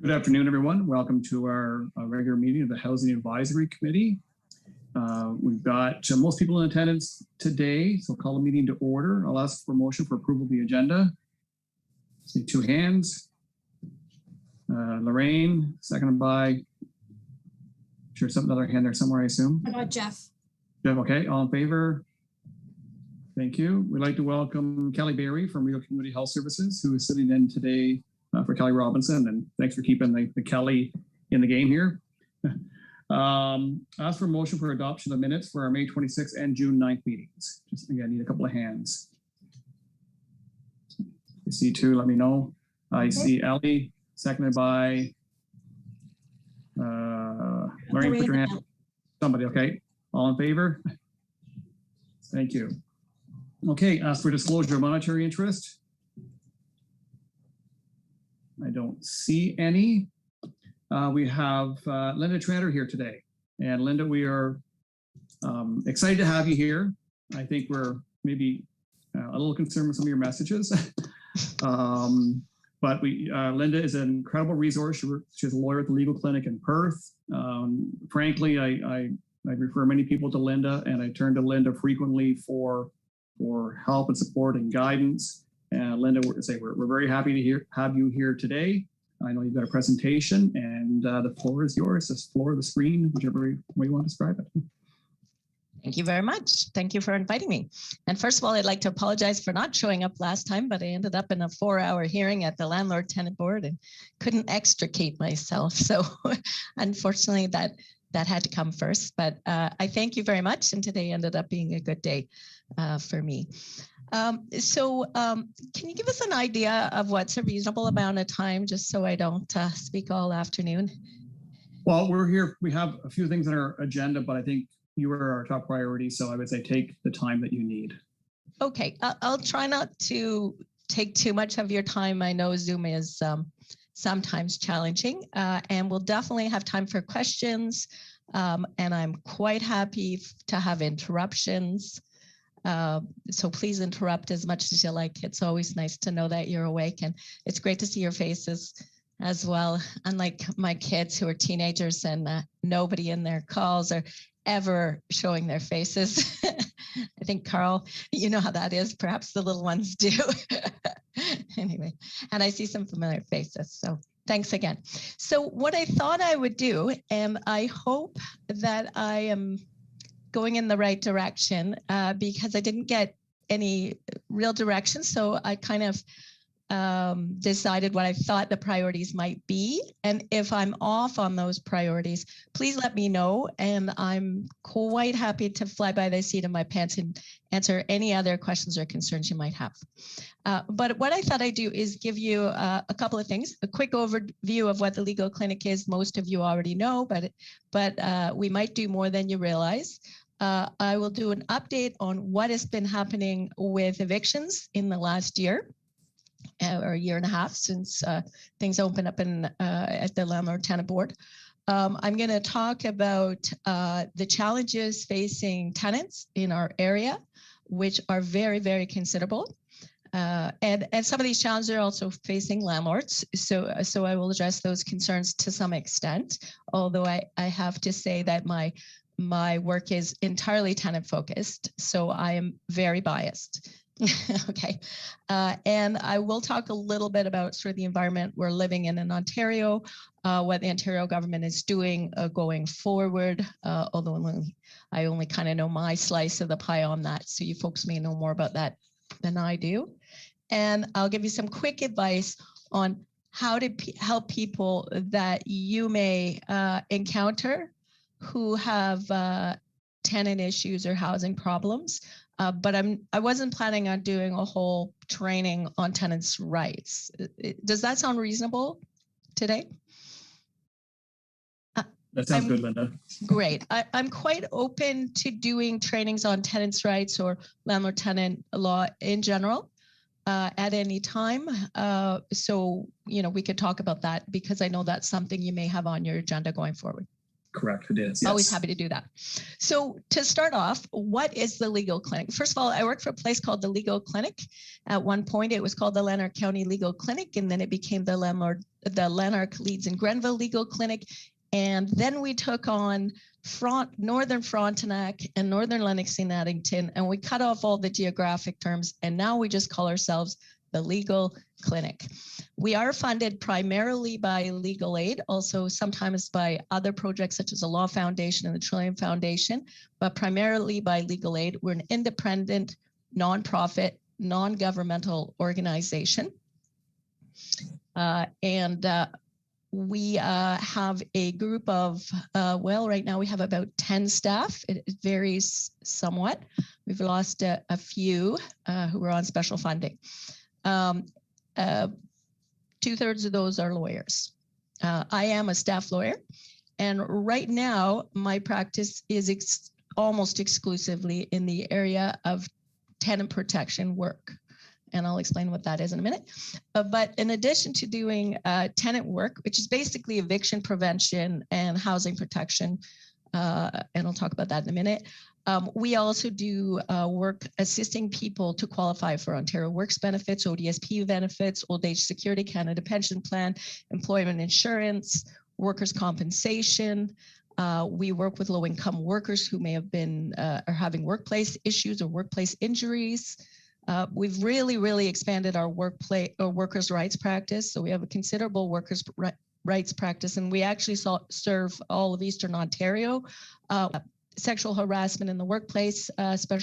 Good afternoon, everyone. Welcome to our regular meeting of the Housing Advisory Committee. We've got most people in attendance today, so I'll call the meeting to order. I'll ask for a motion for approval of the agenda. See two hands. Lorraine, seconded by, sure, another hand there somewhere, I assume. How about Jeff? Jeff, okay, all in favor? Thank you. We'd like to welcome Kelly Berry from Rideau Community Health Services, who is sitting in today for Kelly Robinson, and thanks for keeping the Kelly in the game here. Ask for a motion for adoption of minutes for our May 26th and June 9th meetings. Just again, need a couple of hands. I see two, let me know. I see Ellie, seconded by Lorraine, put your hand. Somebody, okay. All in favor? Thank you. Okay, ask for disclosure of monetary interest. I don't see any. We have Linda Tranter here today. And Linda, we are excited to have you here. I think we're maybe a little concerned with some of your messages. But Linda is an incredible resource. She's a lawyer at the Legal Clinic in Perth. Frankly, I refer many people to Linda, and I turn to Linda frequently for help and support and guidance. And Linda, we're very happy to have you here today. I know you've got a presentation, and the floor is yours. The floor, the screen, whichever way you want to describe it. Thank you very much. Thank you for inviting me. And first of all, I'd like to apologize for not showing up last time, but I ended up in a 4-hour hearing at the Landlord Tenant Board and couldn't extricate myself. So unfortunately, that had to come first. But I thank you very much. And today ended up being a good day for me. Can you give us an idea of what's a reasonable amount of time, just so I don't speak all afternoon? Well, we're here. We have a few things on our agenda, but I think you are our top priority. So I would say take the time that you need. Okay, I'll try not to take too much of your time. I know Zoom is sometimes challenging, and we'll definitely have time for questions. And I'm quite happy to have interruptions. So please interrupt as much as you like. It's always nice to know that you're awake, and it's great to see your faces as well. Unlike my kids who are teenagers and nobody in their calls are ever showing their faces. I think, Carl, you know how that is. Perhaps the little ones do. Anyway, and I see some familiar faces. So thanks again. So what I thought I would do, and I hope that I am going in the right direction because I didn't get any real direction. So I kind of decided what I thought the priorities might be. And if I'm off on those priorities, please let me know. And I'm quite happy to fly by the seat of my pants and answer any other questions or concerns you might have. But what I thought I'd do is give you a couple of things, a quick overview of what the Legal Clinic is. Most of you already know, but we might do more than you realize. I will do an update on what has been happening with evictions in the last year or a year and a half since things opened up at the Landlord Tenant Board. I'm going to talk about the challenges facing tenants in our area, which are very, very considerable. And some of these challenges are also facing landlords. So I will address those concerns to some extent, although I have to say that my work is entirely tenant focused, so I am very biased. Okay, and I will talk a little bit about sort of the environment we're living in Ontario, what the Ontario government is doing going forward, although I only kind of know my slice of the pie on that, so you folks may know more about that than I do. And I'll give you some quick advice on how to help people that you may encounter who have tenant issues or housing problems. But I wasn't planning on doing a whole training on tenants' rights. Does that sound reasonable today? That sounds good, Linda. Great. I'm quite open to doing trainings on tenants' rights or landlord-tenant law in general at any time. So, we could talk about that because I know that's something you may have on your agenda going forward. Correct, it is. Yes. Always happy to do that. So to start off, what is the Legal Clinic? First of all, I worked for a place called the Legal Clinic. At one point, it was called the Lanark County Legal Clinic, and then it became the Lanark Leeds and Grenville Legal Clinic. And then we took on Northern Frontenac and Northern Lennox and Addington, and we cut off all the geographic terms, and now we just call ourselves the Legal Clinic. We are funded primarily by legal aid, also sometimes by other projects such as the Law Foundation and the Trillium Foundation, but primarily by legal aid. We're an independent, nonprofit, non-governmental organization. We have a group of, right now we have about 10 staff. It varies somewhat. We've lost a few who were on special funding. 2/3 of those are lawyers. I am a staff lawyer, and right now my practice is almost exclusively in the area of tenant protection work. And I'll explain what that is in a minute. But in addition to doing tenant work, which is basically eviction prevention and housing protection, and I'll talk about that in a minute, we also do work assisting people to qualify for Ontario Works benefits, ODSP benefits, Old Age Security, Canada Pension Plan, employment insurance, workers' compensation. We work with low-income workers who may have been are having workplace issues or workplace injuries. We've really expanded our workers' rights practice. So we have a considerable workers' rights practice, and we actually serve all of Eastern Ontario. Sexual harassment in the workplace, especially